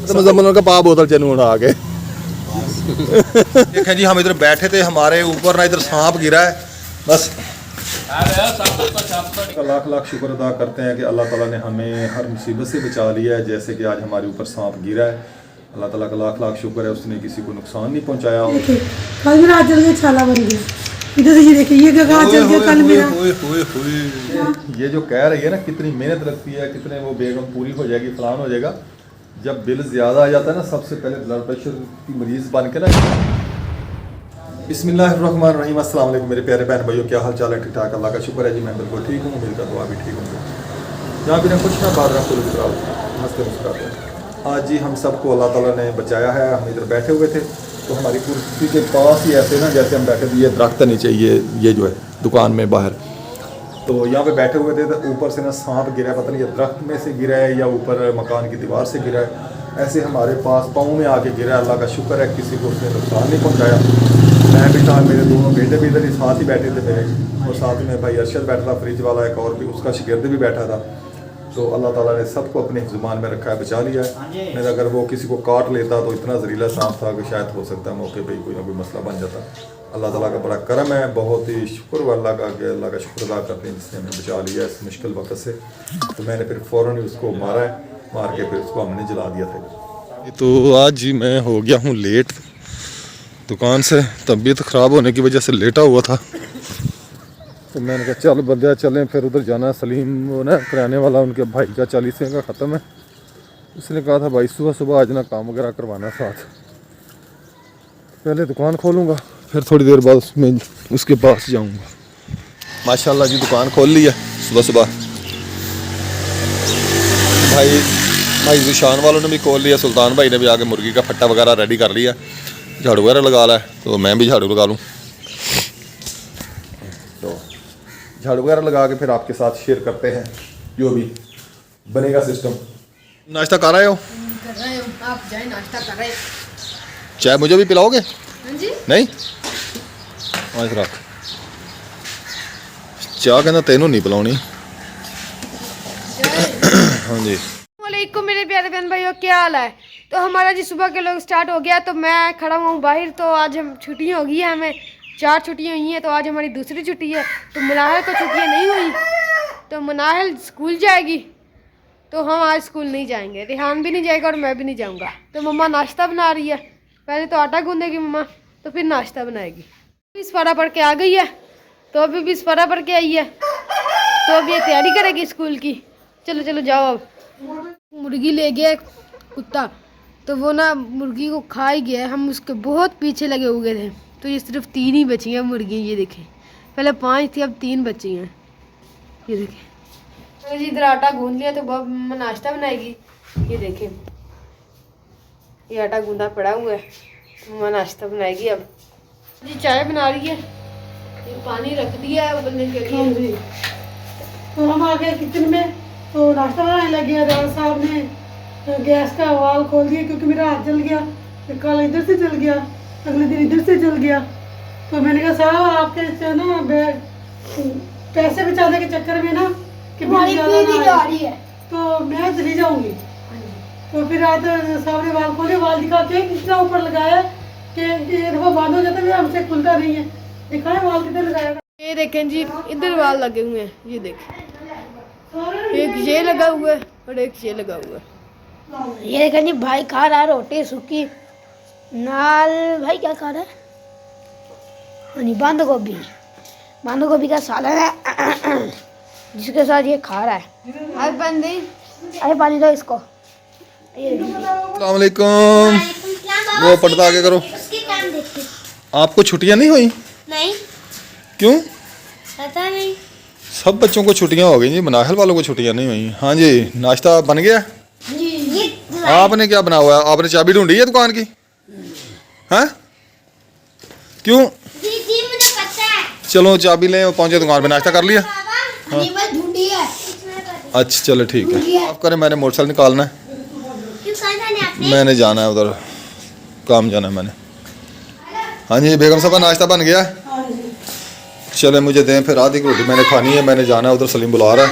मुजम्मिल का पा बोतल चनू उड़ा के देखें जी, हम इधर बैठे थे, हमारे ऊपर ना इधर सांप गिरा है। बस लाख लाख शुक्र अदा करते हैं कि अल्लाह ताला ने हमें हर मुसीबत से बचा लिया है। जैसे कि आज हमारे ऊपर सांप गिरा है, अल्लाह ताला का लाख लाख शुक्र है, उसने किसी को नुकसान नहीं पहुंचाया। कल मेरा आज जल के छाला बन गया। इधर से ये देखिए, ये क्या जल के कल मेरा। ये जो कह रही है ना कितनी मेहनत लगती है, कितने वो बेगम पूरी हो जाएगी, फलान हो जाएगा। जब बिल ज़्यादा आ जाता है ना, सबसे पहले ब्लड प्रेशर की मरीज़ बन के ना। बिस्मिल्लाहिर्रहमानिर्रहीम, अस्सलाम वालेकुम मेरे प्यारे बहन भाइयों, क्या हाल चाल है? ठीक ठाक, अल्लाह का शुक्र है जी, मैं बिल्कुल ठीक हूँ। उम्मीद करता हूँ भी ठीक होंगे। जहाँ भी ना कुछ ना बात ना पूरी हंसते मुस्कुराते हैं। आज जी हम सबको अल्लाह ताला ने बचाया है। हम इधर बैठे हुए थे तो हमारी कुर्सी के पास ही ऐसे ना, जैसे हम बैठे थे, ये दरख्त नीचे ये जो है दुकान में बाहर, तो यहाँ पे बैठे हुए थे तो ऊपर से ना सांप गिरा है। पता नहीं ये दरख्त में से गिरा है या ऊपर मकान की दीवार से गिरा है। ऐसे हमारे पास पाँव में आके गिरा है। अल्लाह का शुक्र है किसी को उसने नुकसान नहीं पहुँचाया। मैं भी था, मेरे दोनों बेटे भी इधर ही साथ ही बैठे थे मेरे, और साथ में भाई अरशद बैठा था, फ्रिज वाला एक और भी उसका शिगिर्द भी बैठा था। तो अल्लाह ताला ने सबको अपने ज़ुबान में रखा है, बचा लिया है। नहीं अगर वो किसी को काट लेता तो इतना जहरीला सांप था कि शायद हो सकता है मौके पे ही कोई ना कोई मसला बन जाता। अल्लाह ताला का बड़ा करम है, बहुत ही शुक्र अल्लाह का कि अल्लाह का शुक्र अदा करते हैं जिसने हमें बचा लिया इस मुश्किल वक्त से। तो मैंने फिर फ़ौरन ही उसको मारा है, मार के फिर उसको हमने जला दिया था। तो आज जी मैं हो गया हूँ लेट दुकान से, तबीयत ख़राब होने की वजह से लेटा हुआ था। तो मैंने कहा चल बंदे चलें, फिर उधर जाना है। सलीम वो ना कराने वाला, उनके भाई का 40वें का ख़त्म है। उसने कहा था भाई सुबह सुबह आज ना काम वगैरह करवाना साथ। पहले दुकान खोलूँगा, फिर थोड़ी देर बाद उसमें उसके पास जाऊँगा। माशाल्लाह जी दुकान खोल ली है सुबह सुबह। भाई ज़िशान वालों ने भी खोल लिया, सुल्तान भाई ने भी आके मुर्गी का फट्टा वगैरह रेडी कर लिया, झाड़ू वगैरह लगा ला है। तो मैं भी झाड़ू लगा लूँ, तो झाड़ू वगैरह लगा के फिर आपके साथ शेयर करते हैं जो भी बनेगा सिस्टम। नाश्ता कर रहे हो? कर रहे हो आप, जाए नाश्ता कर रहे। चाय मुझे भी पिलाओगे? हाँ जी। नहीं आज रख चाह कहना तेनों नहीं पिलानी। हाँ जी, वालेकुम मेरे प्यारे बहन भाइयों, क्या हाल है? तो हमारा जी सुबह के लोग स्टार्ट हो गया, तो मैं खड़ा हूँ बाहर। तो आज हम छुट्टियाँ हो गई है, हमें 4 छुट्टियाँ हुई हैं, तो आज हमारी दूसरी छुट्टी है। तो मनाहल को छुट्टियाँ नहीं हुई, तो मनाहल स्कूल जाएगी, तो हम आज स्कूल नहीं जाएंगे। रिहान भी नहीं जाएगा और मैं भी नहीं जाऊँगा। तो मम्मा नाश्ता बना रही है, पहले तो आटा गूंदेगी मम्मा, तो फिर नाश्ता बनाएगी। बिस्फरा पढ़ के आ गई है, तो अभी बिस्फरा पढ़ के आई है, तो अब ये तैयारी करेगी स्कूल की। चलो चलो जाओ। अब मुर्गी ले गया कुत्ता, तो वो ना मुर्गी को खा ही गया। हम उसके बहुत पीछे लगे हुए थे, तो ये सिर्फ 3 ही बची हैं मुर्गी। ये देखें, पहले 5 थी, अब 3 बची हैं। ये देखें, तो इधर आटा गूंद लिया, तो अब मम्मा नाश्ता बनाएगी। ये देखें, ये आटा गूंदा पड़ा हुआ है, मम्मा नाश्ता बनाएगी। अब जी चाय बना रही है, ये पानी रख दिया है उबलने के लिए। तो हम आ गए किचन में, तो नाश्ता बनाने लगे। राज साहब ने गैस का वाल्व खोल दिया, क्योंकि मेरा हाथ जल गया। फिर कल इधर से जल गया, अगले दिन इधर से जल गया। तो मैंने कहा साहब आपके ना पैसे बचाने के चक्कर में ना कि बिल ज़्यादा ना आए, तो मैं चली जाऊंगी। तो फिर रात साहब ने वाल्व खोले, वाल्व दिखा के इतना ऊपर लगाया कि एक दफ़ा बंद हो जाता है, हमसे खुलता नहीं है। दिखा है वाल्व किधर लगाया? ये देखें जी, इधर वाल लगे हुए हैं। ये देखें, एक ये लगा हुआ है और एक ये लगा हुआ है। ये देखें जी, भाई खा रहा है रोटी सूखी नाल। भाई क्या खा रहा है? बंद गोभी का सालन है, जिसके साथ ये खा रहा है। अरे बंदी, अरे पानी दो इसको। अस्सलाम वालेकुम। वो पर्दा आगे करो। आपको छुट्टियां नहीं हुई? नहीं, क्यों? पता नहीं। सब बच्चों को छुट्टियां हो गई जी, मनाहल वालों को छुट्टियां नहीं हुई। हाँ जी, नाश्ता बन गया? आपने क्या बना हुआ है? आपने चाबी ढूंढी है दुकान की? हाँ क्यों? जी मुझे पता है। चलो चाबी ले, पहुंचे दुकान पे। नाश्ता कर लिया? हाँ। ढूंढी है। अच्छा चलो ठीक है, आप करें, मैंने मोटरसाइकिल निकालना है। मैंने जाना है उधर, काम जाना है मैंने। हाँ जी बेगम साहब नाश्ता बन गया? चले मुझे दें फिर, आधी रोटी मैंने खानी है, मैंने जाना है उधर, सलीम बुला रहा है।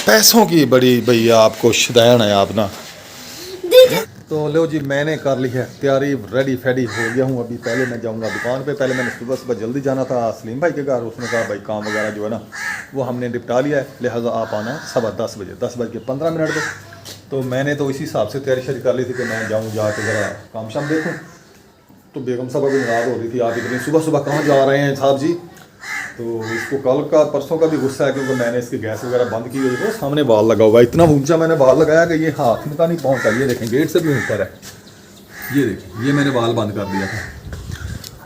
पैसों की बड़ी भैया आपको शदैन है आप ना। तो लो जी मैंने कर ली है तैयारी, रेडी फेडी हो गया हूँ। अभी पहले मैं जाऊँगा दुकान पे। पहले मैंने सुबह सुबह जल्दी जाना था सलीम भाई के घर। उसने कहा भाई काम वगैरह जो है ना वो हमने निपटा लिया है, लिहाजा आप आना है 10:15 बजे, 10:15 पे। तो मैंने तो इसी हिसाब से तैयारी शरी कर ली थी कि मैं जाऊँ जाके ज़रा काम शाम देखूँ। तो बेगम साहब भी नाराज़ हो रही थी, आप इतनी सुबह सुबह कहाँ जा रहे हैं साहब जी। तो इसको कल का परसों का भी गुस्सा है क्योंकि मैंने इसकी गैस वगैरह बंद की हुई है। सामने बाल लगा हुआ है, इतना ऊंचा मैंने बाल लगाया कि ये हाथ में का नहीं पहुंचा। ये देखें गेट से भी ऊपर है। ये देखें, ये मैंने बाल बंद कर दिया था।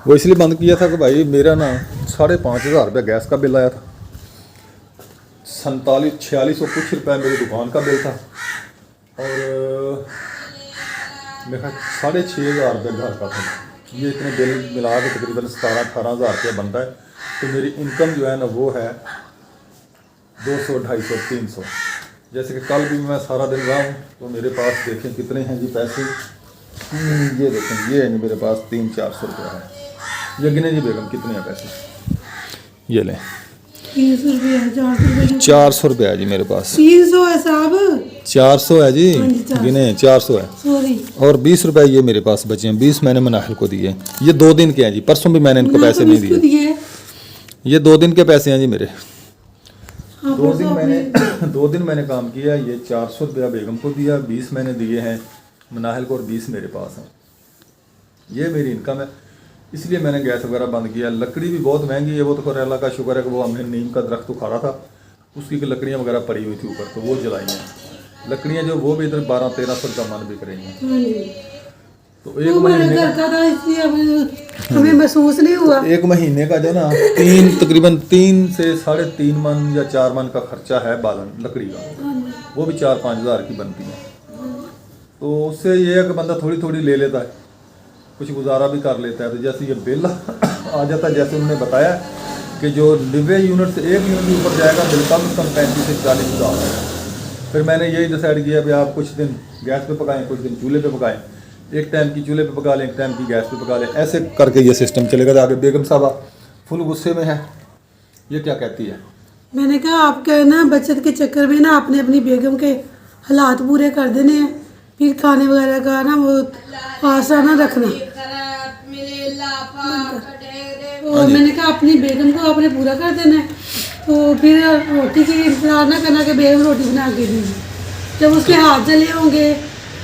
वो इसलिए बंद किया था कि भाई मेरा ना 5,500 रुपये गैस का बिल आया था। 4600 कुछ रुपये मेरी दुकान का बिल था और मेरा 6,500 रुपये घर का था। ये इतने बिल मिला के तकरीबन 17-18 हज़ार रुपया बनता है। तो मेरी इनकम जो है ना वो है 200, 250, 300। जैसे कि कल भी मैं सारा दिन रहा हूँ तो मेरे पास देखें कितने हैं जी पैसे। ये देखें, ये है मेरे पास 300-400 रुपया है। ये गिने जी बेगम कितने हैं पैसे, ये लें 300 रुपये, 400 रुपये, 400 रुपया है जी मेरे पास। 300 है साहब, 400 है जी, हाँ जी, 400। गिने 400 है। सॉरी, और 20 रुपए ये मेरे पास बचे हैं। 20 मैंने मनाहिल को दिए। ये 2 दिन के हैं जी, परसों भी मैंने इनको पैसे नहीं दिए। ये 2 दिन के पैसे हैं जी मेरे। 2 दिन मैंने काम किया। ये 400 रुपया बेगम को दिया, 20 मैंने दिए हैं मनाहिल को और 20 मेरे पास हैं। ये मेरी इनकम है, इसलिए मैंने गैस वगैरह बंद किया। लकड़ी भी बहुत महंगी है। वो तो खैर अल्लाह का शुक्र है कि वो हमने नीम का दरख्त उखाड़ा था, उसकी लकड़ियाँ वगैरह पड़ी हुई थी ऊपर, तो वो जलाई हैं लकड़ियाँ जो, वो भी इधर 1200-1300 का मन बिक रही हैं। तो एक महीने का था इसलिए हमें महसूस नहीं हुआ। एक महीने का जो ना तकरीबन 3 से 3.5 मन या 4 मन का खर्चा है बालन लकड़ी का, वो भी 4-5 हज़ार की बनती है। तो उससे ये है कि बंदा थोड़ी थोड़ी ले लेता है, कुछ गुजारा भी कर लेता है। तो जैसे ये बिल आ जाता है, जैसे उन्होंने बताया कि जो 90 यूनिट से 1 यूनिट ऊपर जाएगा बिल कम से कम 35 से 40 हज़ार है। फिर मैंने यही डिसाइड किया कि आप कुछ दिन गैस पे पकाएं, कुछ दिन चूल्हे पे पकाएं। एक टाइम की चूल्हे पे पका लें, एक टाइम की गैस पे पका लें, ऐसे करके ये सिस्टम चलेगा। तो आगे बेगम साहबा फुल गुस्से में है, ये क्या कहती है? मैंने कहा आपके ना बचत के चक्कर में ना आपने अपनी बेगम के हालात पूरे कर देने हैं, फिर खाने वगैरह का ना वो आसरा ना रखना। और मैंने कहा अपनी बेगम को आपने पूरा कर देना है, तो फिर रोटी की इंतजार ना करना कि बेगम रोटी बना के दीजिए। जब उसके हाथ जले होंगे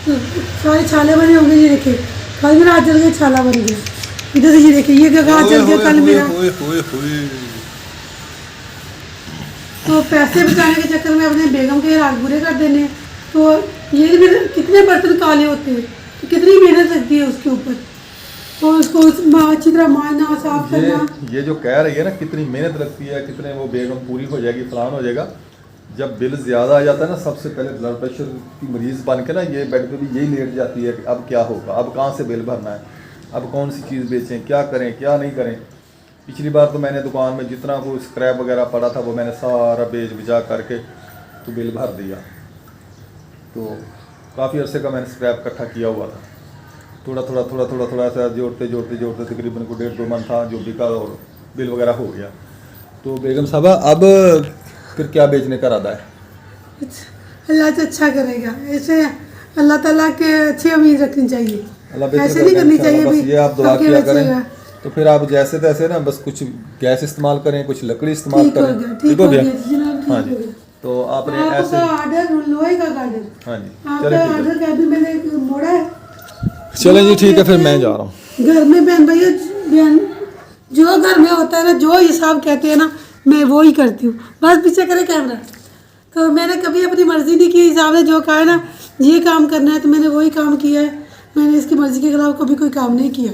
तो सारे छाले बने होंगे। ये देखिए कल मेरा हाथ जल गया, छाला बन गया। इधर से ये देखिए ये हाथ जल गया कल मेरा। तो पैसे बचाने के चक्कर में अपने बेगम के हाथ बुरे कर देने। तो ये भी कितने बर्तन काले होते हैं, तो कितनी मेहनत लगती है उसके ऊपर। तो उसको अच्छी तरह मारना, साफ करना। ये जो कह रही है ना कितनी मेहनत लगती है, कितने वो बेगम पूरी हो जाएगी, फलान हो जाएगा। जब बिल ज़्यादा आ जाता है ना, सबसे पहले ब्लड प्रेशर की मरीज़ बन के ना ये बेड पे भी यही लेट जाती है कि अब क्या होगा, अब कहाँ से बिल भरना है, अब कौन सी चीज़ बेचें, क्या करें क्या नहीं करें। पिछली बार तो मैंने दुकान में जितना वो स्क्रैप वगैरह पड़ा था वो मैंने सारा बेच बिजा करके तो बिल भर दिया। तो काफ़ी अरसे का मैंने स्क्रैप इकट्ठा किया हुआ था। थोड़ा सा जोड़ते तकरीबन को 1.5-2 मन था जो बिका और बिल वगैरह हो गया। तो बेगम साहबा अब फिर क्या बेचने का इरादा है? अल्लाह से अच्छा करेगा। ऐसे अल्लाह ताला के अच्छी उम्मीद रखनी चाहिए, अल्लाह ऐसे नहीं करनी चाहिए। बस ये आप दुआ किया करें। तो फिर आप जैसे तैसे ना बस कुछ गैस इस्तेमाल करें, कुछ लकड़ी इस्तेमाल करें। ठीक हो गया? हाँ जी। तो आपने ऐसे ऑर्डर लोहे का गार्डन, हाँ जी, आपका ऑर्डर का भी मैंने मोड़ा है। चलें जी ठीक है, फिर मैं जा रहा हूँ घर में। बहन भैया बहन जो घर में होता है ना, जो हिसाब कहते हैं ना, मैं वो ही करती हूँ। बस पीछे करे कैमरा। तो मैंने कभी अपनी मर्जी नहीं की, हिसाब ने जो कहा है ना ये काम करना है तो मैंने वही काम किया है। मैंने इसकी मर्जी के खिलाफ कभी कोई काम नहीं किया।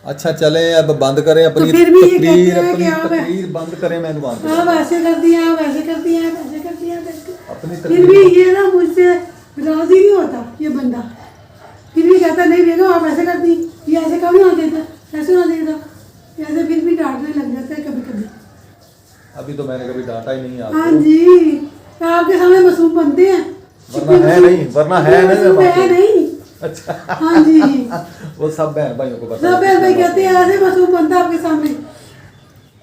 अच्छा चलें अब बंद करें अपनी तो फिर भी ये तकरीर, कहते हैं अपनी कि आप तकरीर बंद करें। मैं दुकान पे आप ऐसे कर दिया, आप ऐसे कर दिया, आप ऐसे कर दिया। अपनी फिर भी ये ना मुझसे राजी नहीं होता ये बंदा। फिर भी कहता नहीं बेगम आप ऐसे कर दी, ये ऐसे कभी ना देता, ऐसे ना देता, ऐसे फिर भी डांटने लग जाता है कभी कभी। अभी तो मैंने कभी डांटा ही नहीं आपको। हाँ जी, आपके सामने मासूम बनते हैं, वरना है नहीं, वरना है मासूम है नहीं। अच्छा हाँ जी, वो सब बहन भाइयों को बता। सब बहन भाई कहते हैं ऐसे मासूम बनता आपके सामने।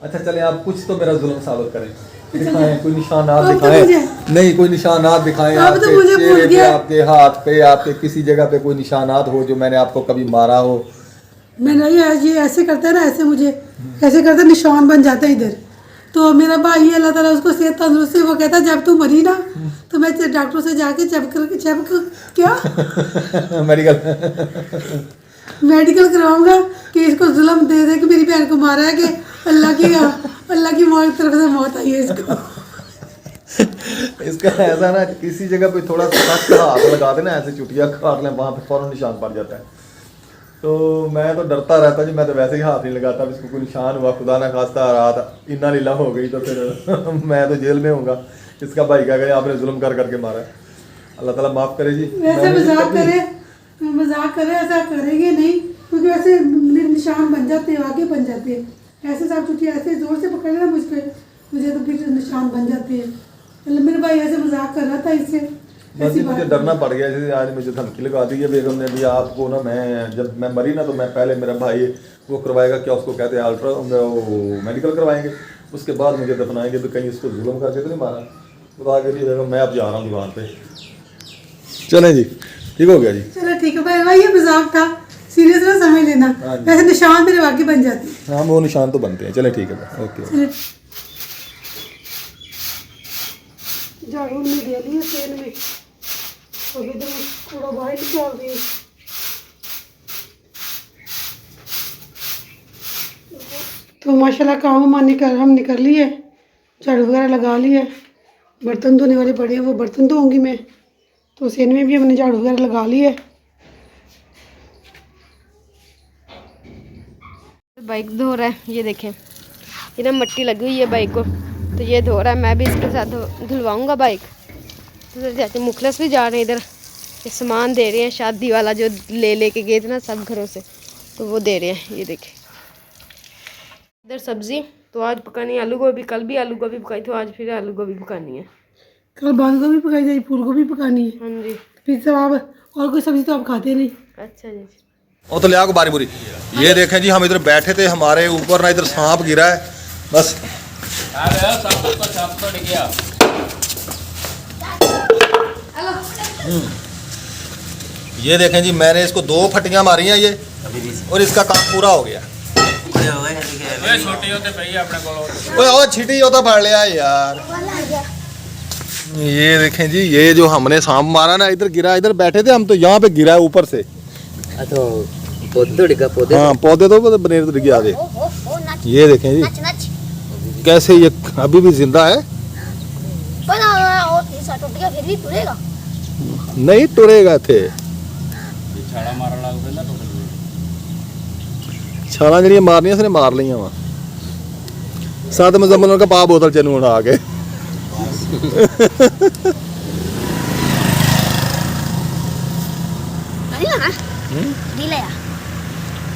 अच्छा चले आप कुछ तो मेरा जुल्म साबित करें। दिखाएं, कोई निशानात अब तो दिखाएं। मुझे- नहीं, कोई निशानात दिखाएं अब तो आपके मुझे भूल चेहरे पे, गया। आपके हाथ पे, आपके किसी जगह पे कोई निशानात हो जो मैंने आपको कभी मारा हो। मैंने ये ऐसे करता है ना, ऐसे मुझे ऐसे करता है, निशान बन जाता है इधर। तो मेरा भाई अल्लाह ताला उसको सेहत तंदुरुस्ती, वो कहता है जब तू मरी ना तो मैं डॉक्टर से जाके क्या मेडिकल करवाऊंगा कि इसको जुल्म दे दे कि मेरी बहन को मारा है, कि अल्लाह की मौत तरफ से मौत आई है इसको। इसका ऐसा ना, किसी जगह पे थोड़ा सा सख्त हाथ लगा देना, ऐसे चुटिया काट लें, वहाँ पे फौरन निशान पड़ जाता है। तो मैं तो डरता रहता जी, मैं तो वैसे ही हाथ नहीं लगाता। इसको कोई निशान हुआ, खुदा ना खास्ता रात इन्ना लीला हो गई तो फिर मैं तो जेल में होऊंगा। इसका भाई कह गए आपने जुल्म कर करके मारा है। अल्लाह ताला माफ़ करे जी। वैसे मजाक करे ऐसा करेंगे नहीं, क्योंकि वैसे निशान बन जाते हैं, आगे बन जाते हैं। ऐसे साफ चुटिया ऐसे जोर से पकड़ लेना मुझ पर, मुझे तो फिर निशान बन जाते हैं। मतलब मेरे भाई ऐसे मजाक कर रहा था इससे। बस मुझे डरना पड़ गया, जैसे आज मुझे धमकी लगा दी है बेगम ने भी, आपको ना मैं जब मैं मरी ना तो मैं पहले मेरा भाई वो करवाएगा, क्या उसको कहते हैं अल्ट्रा, वो मेडिकल करवाएंगे, उसके बाद मुझे दफनाएंगे। तो कहीं इसको जुल्म करके तो नहीं मारा। खुदा के लिए बेगम मैं अब जा रहा हूँ दुकान पे। चलें जी, ठीक हो गया जी। चलो ठीक है भाई, ये मजाक था, सीरियस ना समझ लेना। हाँ जी। वैसे निशान मेरे वाकई बन जाते हैं। हाँ, वो निशान तो बनते हैं। चले ठीक है भाई, ओके। चलो झाड़ू में दे लिया तेल में, अब इधर थोड़ा बाहर निकाल दिए। तो माशाल्लाह काम हम निकल लिए, झाड़ू वगैरह लगा लिए, बर्तन धोने वाले पड़े हैं वो बर्तन धोऊंगी मैं। तो सेन में भी हमने झाड़ू वगैरह लगा ली है। बाइक धो रहा है, ये देखें, ये ना मट्टी लगी हुई है बाइक को, तो ये धो रहा है। मैं भी इसके साथ धुलवाऊंगा बाइक। तो इधर जाते मुखलस भी जा रहे हैं, इधर ये सामान दे रहे हैं शादी वाला जो ले के गए थे ना सब घरों से, तो वो दे रहे हैं। ये देखें इधर सब्जी, तो आज पकानी आलू गोभी, कल भी आलू गोभी पकाई, तो आज फिर आलू गोभी पकानी है। कल बंद गोभी पकाई जाएगी, फूल गोभी पकानी है। हाँ जी, फिर सब आप और कोई सब्जी तो आप खाते नहीं। अच्छा जी। वो तो ले आओ बारी बुरी। ये देखें जी, हम इधर बैठे थे, हमारे ऊपर ना इधर सांप गिरा है। बस ये देखें जी, मैंने इसको 2 फटियां मारी हैं ये, और इसका काम पूरा हो गया। ओए ओ छिटी होता पड़ लिया यार। ये देखें जी, ये जो हमने सांप मारा ना, इधर गिरा, इधर बैठे थे हम, तो यहाँ पे गिरा है ऊपर से। तो पौधे तो डिगा, पौधे हाँ, पौधे तो बनेर तो गया थे। ये देखें जी कैसे ये अभी भी जिंदा है। नहीं टुरेगा थे, छाला जड़ियां मारनियां उसने मार लिया वा। साथ मजम्मल का पा बोतल चनू उड़ा के।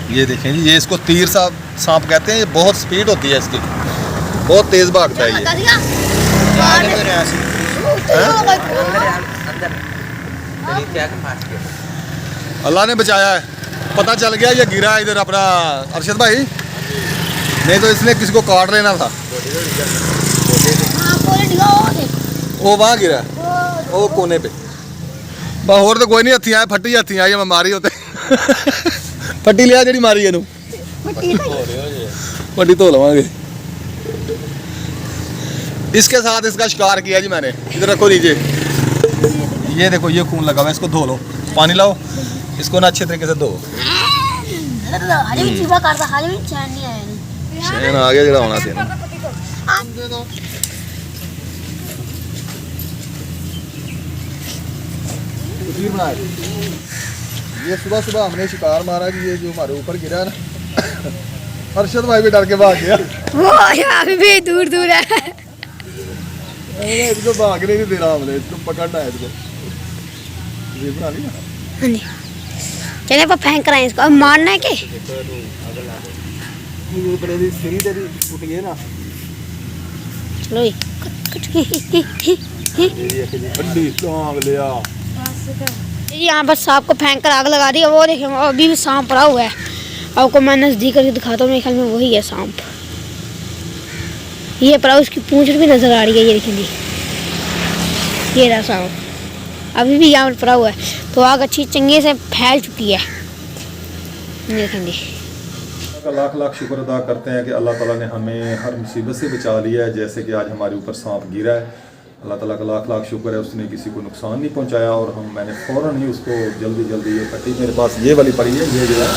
ये देखें जी, ये इसको तीर सांप कहते हैं। ये बहुत स्पीड होती है इसकी, बहुत तेज भागता है ये। अल्लाह ने बचाया है, पता चल गया ये गिरा है इधर अपना अरशद भाई, नहीं तो इसने किसी को काट लेना था। वो वहाँ गिरा, वो कोने पे। और तो कोई नहीं, हथी आए फटी, हथी आई मैं मारी होते। फटी लिया जी मारी है, फटी धो लवांगे। इसके साथ इसका शिकार किया जी मैंने। इधर रखो नीचे, ये देखो ये खून लगा हुआ है, इसको धो लो, पानी लाओ, इसको ना अच्छे तरीके से धो। चैन आ गया जरा होना चाहिए। ये सुबह सुबह हमने शिकार मारा कि ये जो हमारे ऊपर गिरा ना, अरशद भाई भी डर के भाग गया। वो अभी भी दूर दूर है। इसको भागने नहीं देना हमने, इसको पकड़ना है इसको। ये बना लिया। हाँ जी, चलिए अब फेंक रहे हैं इसको, अब मारना है कि ये बड़े सीरी तेरी टूट गई ना। चलो ठंडी टांग लिया। यहाँ पर सांप को फेंक कर आग लगा दी है। वो देखें अभी भी सांप पड़ा हुआ है, आपको मैं नज़दीक करके दिखाता हूँ। मेरे ख्याल में वही है सांप। ये पड़ा, उसकी पूंछ भी नजर आ रही है, ये देखें जी, ये रहा सांप अभी भी यहाँ पर पड़ा हुआ है। तो आग अच्छी चंगे से फैल चुकी है, ये देखें जी। का लाख लाख शुक्र अदा करते हैं कि अल्लाह ताला ने हमें हर मुसीबत से बचा लिया है। जैसे कि आज हमारे ऊपर सांप गिरा है, अल्लाह ताला का लाख लाख शुक्र है, उसने किसी को नुकसान नहीं पहुंचाया। और मैंने फ़ौरन ही उसको जल्दी ये पट्टी मेरे पास ये वाली पड़ी है, ये जो है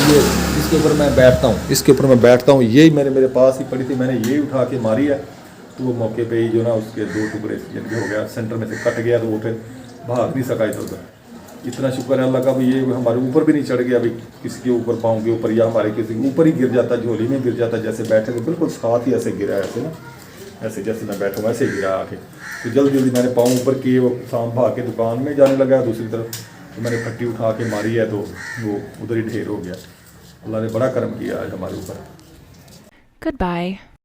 ये इसके ऊपर मैं बैठता हूँ, इसके ऊपर मैं बैठता हूँ, यही मेरे पास ही पड़ी थी, मैंने यही उठा के मारी है। तो वो मौके पे ही जो ना उसके 2 टुकड़े जिनके हो गया, सेंटर में से कट गया, तो वो फिर भाग नहीं सका इधर उधर। इतना शुक्र है अल्लाह का भी ये हमारे ऊपर भी नहीं चढ़ गया, अभी किसी के ऊपर पाँव के ऊपर या हमारे किसी के ऊपर ही गिर जाता, झोली में गिर जाता। जैसे बैठे थे बिल्कुल साथ ही ऐसे गिरा, ऐसे ना ऐसे जैसे मैं बैठा हूँ ऐसे ही गिरा आके। तो जल्दी मैंने पाँव ऊपर किए, वो सांप भाग के दुकान में जाने लगा दूसरी तरफ, तो मैंने फट्टी उठा के मारी है, तो वो उधर ही ढेर हो गया। अल्लाह ने बड़ा करम किया आज हमारे ऊपर। Goodbye.